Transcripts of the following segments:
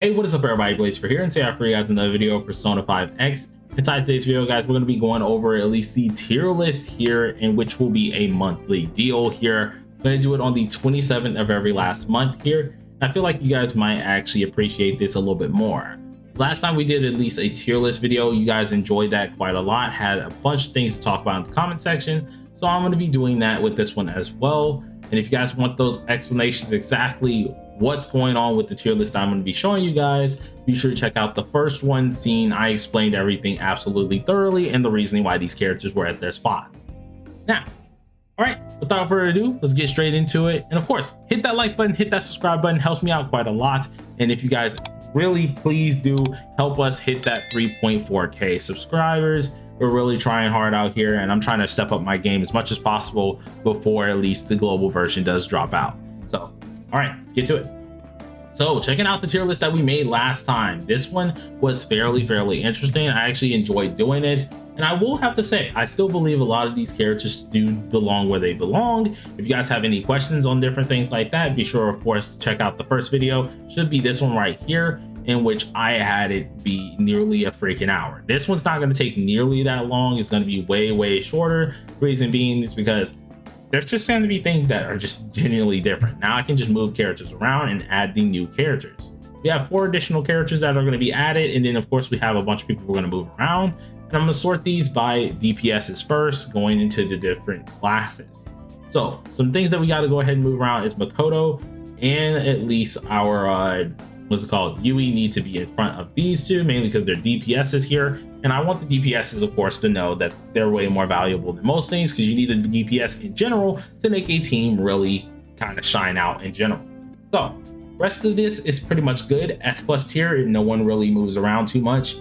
Hey, what is up everybody, Blades for here, and today I have for you guys another video of Persona 5X. Inside today's video, guys, we're going to be going over at least the tier list here, in which will be a monthly deal here. I'm going to do it on the 27th of every last month here. I feel like you guys might actually appreciate this a little bit more. Last time we did at least a tier list video, you guys enjoyed that quite a lot, had a bunch of things to talk about in the comment section, so I'm going to be doing that with this one as well. And if you guys want those explanations exactly what's going on with the tier list I'm going to be showing you guys, be sure to check out the first one. I explained everything absolutely thoroughly and the reasoning why these characters were at their spots. Now, all right, without further ado, let's get straight into it. And of course, hit that like button, hit that subscribe button, helps me out quite a lot. And if you guys really please do help us hit that 3.4k subscribers. We're really trying hard out here, and I'm trying to step up my game as much as possible before at least the global version does drop out. So all right, let's get to it. So checking out the tier list that we made last time, this one was fairly interesting. I actually enjoyed doing it, and I will have to say I still believe a lot of these characters do belong where they belong. If you guys have any questions on different things like that, be sure of course to check out the first video. Should be this one right here, in which I had it be nearly a freaking hour. This one's not going to take nearly that long. It's going to be way shorter. Reason being is because there's just going to be things that are just genuinely different. Now I can just move characters around and add the new characters. We have 4 additional characters that are going to be added, and then of course we have a bunch of people we're going to move around. And I'm going to sort these by DPSs first, going into the different classes. So some things that we got to go ahead and move around is Makoto, and at least our what's it called, Yui need to be in front of these two, mainly because they're DPSs here. And I want the DPSs, of course, to know that they're way more valuable than most things, because you need a DPS in general to make a team really kind of shine out in general. So rest of this is pretty much good. S+ tier, no one really moves around too much.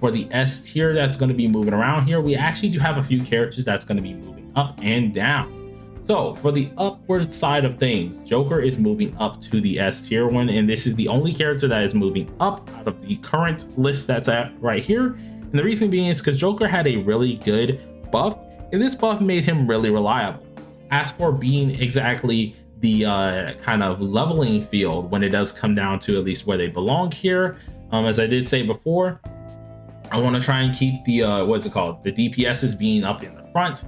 For the S tier that's going to be moving around here, we actually do have a few characters that's going to be moving up and down. So for the upward side of things, Joker is moving up to the S tier one, and this is the only character that is moving up out of the current list that's at right here. And the reason being is because Joker had a really good buff, and this buff made him really reliable. As for being exactly the kind of leveling field when it does come down to at least where they belong here, as I did say before, I want to try and keep the the DPSs being up in the front,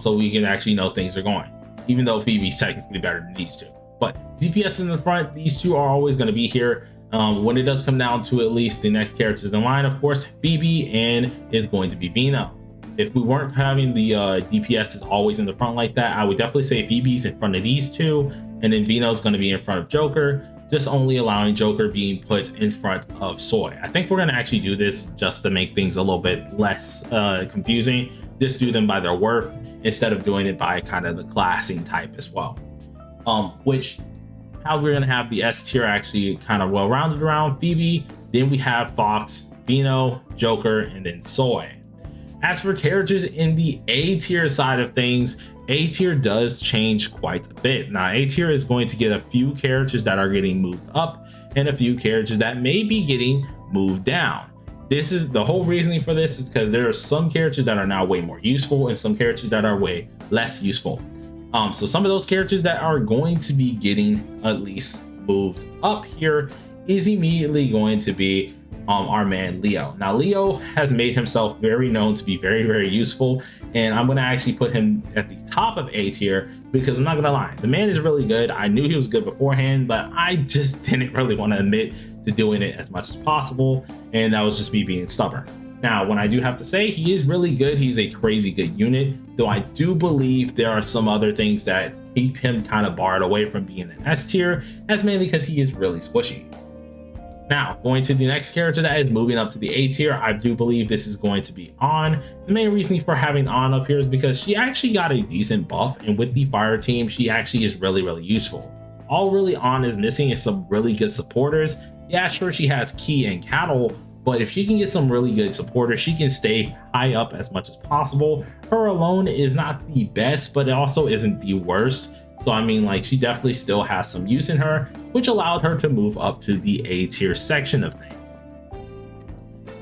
so we can actually know things are going, even though Phoebe's technically better than these two. But DPS in the front, these two are always going to be here. When it does come down to at least the next characters in line, of course, Phoebe and is going to be Vino. If we weren't having the DPS always in the front like that, I would definitely say Phoebe's in front of these two, and then Vino's going to be in front of Joker, just only allowing Joker being put in front of Soy. I think we're going to actually do this just to make things a little bit less confusing. Just do them by their worth instead of doing it by kind of the classing type as well. How we're going to have the S tier actually kind of well rounded around Phoebe, then we have Fox, Vino, Joker, and then Soy. As for characters in the A tier side of things, A tier does change quite a bit. Now A tier is going to get a few characters that are getting moved up and a few characters that may be getting moved down. This is the whole reasoning for this, is because there are some characters that are now way more useful and some characters that are way less useful. So some of those characters that are going to be getting at least moved up here is immediately going to be our man Leo. Now Leo has made himself very known to be very useful, and I'm going to actually put him at the top of A tier because I'm not going to lie, the man is really good. I knew he was good beforehand, but I just didn't really want to admit to doing it as much as possible, and that was just me being stubborn. Now, when I do have to say he is really good, he's a crazy good unit, though I do believe there are some other things that keep him kind of barred away from being an S tier. That's mainly because he is really squishy. Now, going to the next character that is moving up to the A tier, I do believe this is going to be On. The main reason for having On up here is because she actually got a decent buff, and with the fire team, she actually is really useful. All really On is missing is some really good supporters. Yeah, sure, she has Key and Cattle, but if she can get some really good supporters, she can stay high up as much as possible. Her alone is not the best, but it also isn't the worst. So I mean, like, she definitely still has some use in her, which allowed her to move up to the A tier section of things.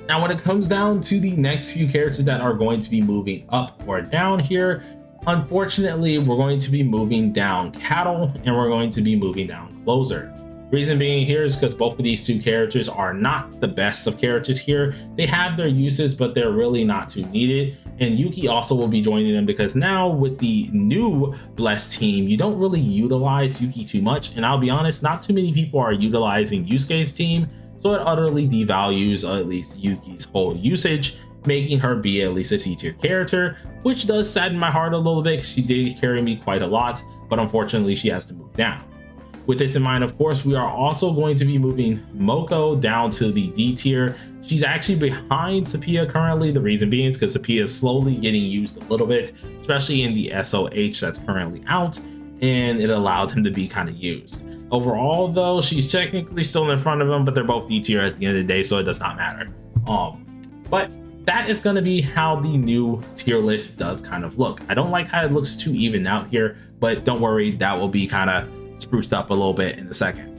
Now, when it comes down to the next few characters that are going to be moving up or down here, unfortunately, we're going to be moving down Cattle and we're going to be moving down Closer. Reason being here is because both of these two characters are not the best of characters here. They have their uses, but they're really not too needed. And Yuki also will be joining them because now with the new Blessed team, you don't really utilize Yuki too much. And I'll be honest, not too many people are utilizing Yusuke's team. So it utterly devalues at least Yuki's whole usage, making her be at least a C tier character, which does sadden my heart a little bit. She did carry me quite a lot, but unfortunately she has to move down. With this in mind, of course, we are also going to be moving Moko down to the D tier. She's actually behind Sophia currently. The reason being is because Sophia is slowly getting used a little bit, especially in the SOH that's currently out, and it allowed him to be kind of used. Overall, though, she's technically still in front of him, but they're both D tier at the end of the day, so it does not matter. But that is going to be how the new tier list does kind of look. I don't like how it looks too even out here, but don't worry, that will be kind of spruced up a little bit in a second.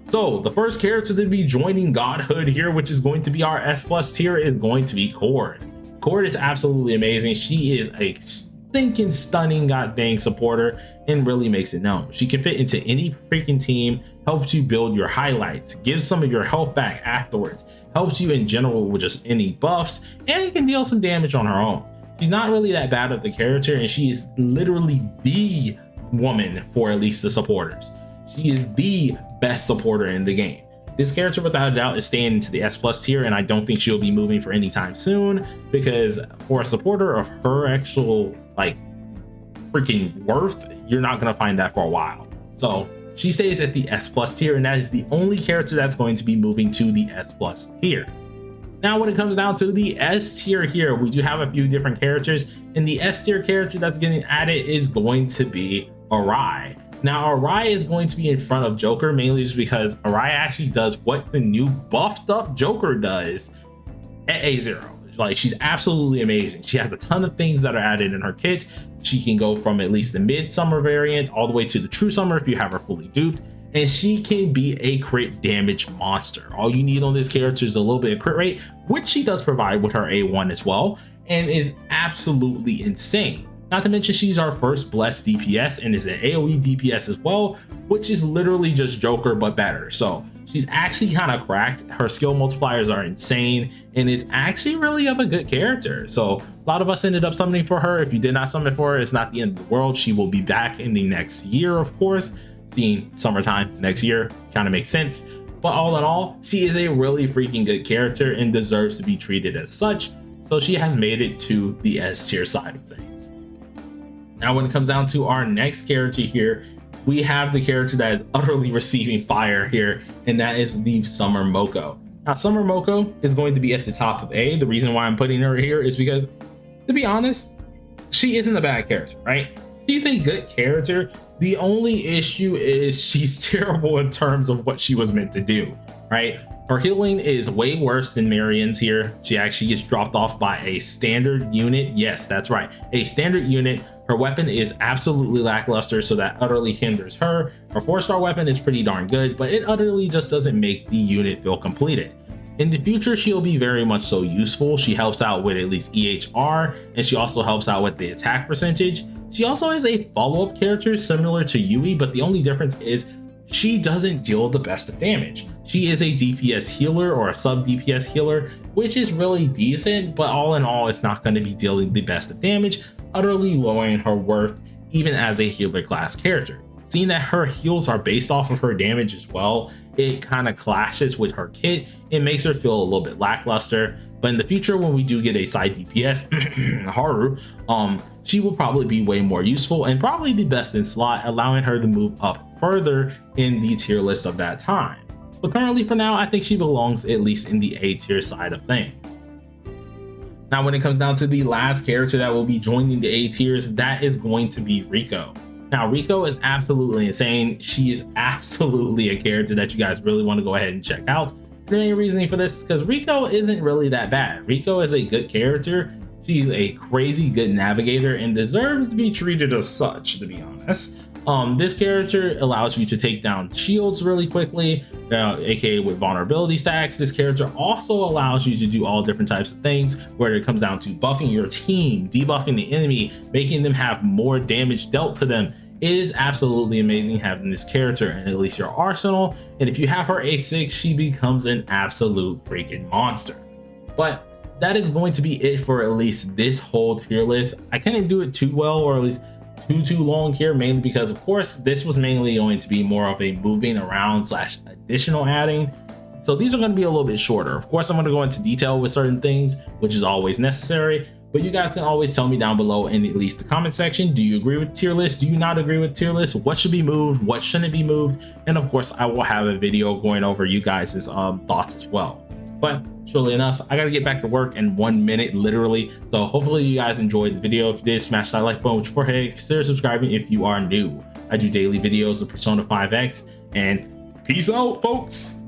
So the first character to be joining Godhood here, which is going to be our S+ tier, is going to be Cord. Cord is absolutely amazing. She is a stinking stunning goddamn supporter and really makes it known. She can fit into any freaking team, helps you build your highlights, gives some of your health back afterwards, helps you in general with just any buffs, and can deal some damage on her own. She's not really that bad of the character, and she is literally the woman for at least the supporters. She is the best supporter in the game. This character without a doubt is staying into the S+ tier, and I don't think she'll be moving for any time soon, because for a supporter of her actual like freaking worth, you're not going to find that for a while. So she stays at the S+ tier, and that is the only character that's going to be moving to the S+ tier. Now when it comes down to the S tier here, we do have a few different characters, and the S tier character that's getting added is going to be Arai. Now Arai is going to be in front of Joker, mainly just because Arai actually does what the new buffed up Joker does at A0. Like, she's absolutely amazing. She has a ton of things that are added in her kit. She can go from at least the mid-summer variant all the way to the true summer if you have her fully duped, and she can be a crit damage monster. All you need on this character is a little bit of crit rate, which she does provide with her A1 as well, and is absolutely insane. Not to mention she's our first blessed DPS and is an AoE DPS as well, which is literally just Joker but better. So she's actually kind of cracked. Her skill multipliers are insane, and is actually really of a good character. So a lot of us ended up summoning for her. If you did not summon for her, it's not the end of the world. She will be back in the next year, of course. Seeing summertime next year kind of makes sense. But all in all, she is a really freaking good character and deserves to be treated as such. So she has made it to the S tier side of things. Now when it comes down to our next character here, we have the character that is utterly receiving fire here, and that is the Summer Moko. Now Summer Moko is going to be at the top of A. The reason why I'm putting her here is because, to be honest, she isn't a bad character, right? She's a good character. The only issue is she's terrible in terms of what she was meant to do, right? Her healing is way worse than Marion's here. She actually gets dropped off by a standard unit. Yes, that's right, a standard unit. Her weapon is absolutely lackluster, so that utterly hinders her. Her 4-star weapon is pretty darn good, but it utterly just doesn't make the unit feel completed. In the future, she'll be very much so useful. She helps out with at least EHR, and she also helps out with the attack percentage. She also is a follow-up character similar to Yui, but the only difference is she doesn't deal the best of damage. She is a DPS healer or a sub DPS healer, which is really decent, but all in all, it's not going to be dealing the best of damage, utterly lowering her worth even as a healer class character. Seeing that her heals are based off of her damage as well, it kind of clashes with her kit. It makes her feel a little bit lackluster. But in the future, when we do get a side DPS, Haru, she will probably be way more useful and probably the best in slot, allowing her to move up further in the tier list of that time. But currently for now, I think she belongs at least in the A tier side of things. Now, when it comes down to the last character that will be joining the A tiers, that is going to be Rico. Now, Rico is absolutely insane. She is absolutely a character that you guys really want to go ahead and check out. The main reasoning for this is because Rico isn't really that bad. Rico is a good character. She's a crazy good navigator and deserves to be treated as such, to be honest. This character allows you to take down shields really quickly, aka with vulnerability stacks. This character also allows you to do all different types of things, where it comes down to buffing your team, debuffing the enemy, making them have more damage dealt to them, It is absolutely amazing having this character in at least your arsenal, and if you have her A6, she becomes an absolute freaking monster. But that is going to be it for at least this whole tier list. I couldn't do it too well, or at least too long here, mainly because of course this was mainly going to be more of a moving around slash additional adding. So these are going to be a little bit shorter. Of course, I'm going to go into detail with certain things, which is always necessary, but you guys can always tell me down below in at least the comment section. Do you agree with tier list? Do you not agree with tier list? What should be moved? What shouldn't be moved? And of course, I will have a video going over you guys' thoughts as well. But surely enough, I gotta get back to work in 1 minute, literally. So hopefully you guys enjoyed the video. If you did, smash that like button with your forehead. Consider subscribing if you are new. I do daily videos of Persona 5X, and peace out, folks.